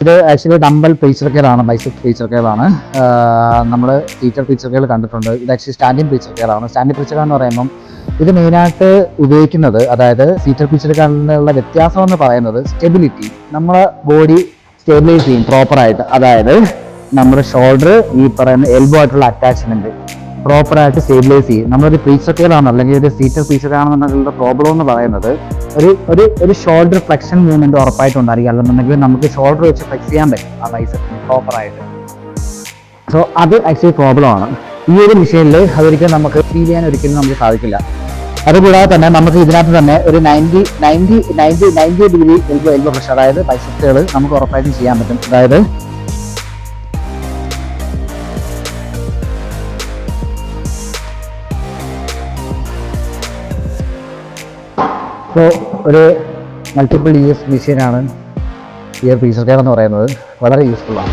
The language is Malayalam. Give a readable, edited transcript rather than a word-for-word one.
ഇത് ആക്ച്വലി ഡംബൽ പ്രീച്ചർ കെയർ ആണ്, ബൈസെപ്സ് പ്രീച്ചർ കെയർ ആണ്. നമ്മൾ സീറ്റർ പ്രീച്ചർ കെയർ കണ്ടിട്ടുണ്ട്. ഇത് ആക്ച്വലി സ്റ്റാൻഡിംഗ് പ്രീച്ചർ കെയർ ആണ്. സ്റ്റാൻഡിംഗ് പ്രീച്ചർ കെയർ എന്ന് പറയുമ്പം ഇത് മെയിനായിട്ട് ഉപയോഗിക്കുന്നത്, അതായത് സീറ്റർ പ്രീച്ചർ കെയറിനുള്ള വ്യത്യാസം എന്ന് പറയുന്നത് സ്റ്റെബിലിറ്റി, നമ്മളെ ബോഡി സ്റ്റെബിലൈസ് ചെയ്യും പ്രോപ്പറായിട്ട്. അതായത് നമ്മുടെ ഷോൾഡർ, ഈ പറയുന്ന എൽബോ ആയിട്ടുള്ള അറ്റാച്ച്മെന്റ് പ്രോപ്പറായിട്ട് സ്റ്റേബിലൈസ് ചെയ്യും. നമ്മളൊരു പ്രീച്ചർ കെയർ ആണ് അല്ലെങ്കിൽ ഒരു സീറ്റർ പ്രീച്ചർ ആണെന്നുള്ള പ്രോബ്ലം എന്ന് പറയുന്നത് ഒരു ഷോൾഡർ ഫ്ലെക്ഷൻ മൂവ്മെന്റ് ഉറപ്പായിട്ടുണ്ടായിരിക്കും. അല്ലെന്നുണ്ടെങ്കിൽ നമുക്ക് ഷോൾഡർ വെച്ച് ഫ്ലെക്സ് ചെയ്യാൻ പറ്റും ആ ബൈസെപ്സിന് പ്രോപ്പറായിട്ട്. സോ അത് ആക്ച്വലി പ്രോബ്ലമാണ്. ഈ ഒരു മെഷീനിൽ അതൊരിക്കലും നമുക്ക് ഫീൽ ചെയ്യാൻ ഒരിക്കലും നമുക്ക് സാധിക്കില്ല. അതുകൂടാതെ തന്നെ നമുക്ക് ഇതിനകത്ത് തന്നെ ഒരു 90 ഡിഗ്രി എൽബോ പ്രഷർ, അതായത് ബൈസെപ്സുകൾ നമുക്ക് ഉറപ്പായിട്ടും ചെയ്യാൻ പറ്റും. അതായത് ഇപ്പോൾ ഒരു മൾട്ടിപ്പിൾ യൂസ് മെഷീനാണ് ഈ പ്രീച്ചർ കെയർ എന്ന് പറയുന്നത്. വളരെ യൂസ്ഫുള്ളാണ്.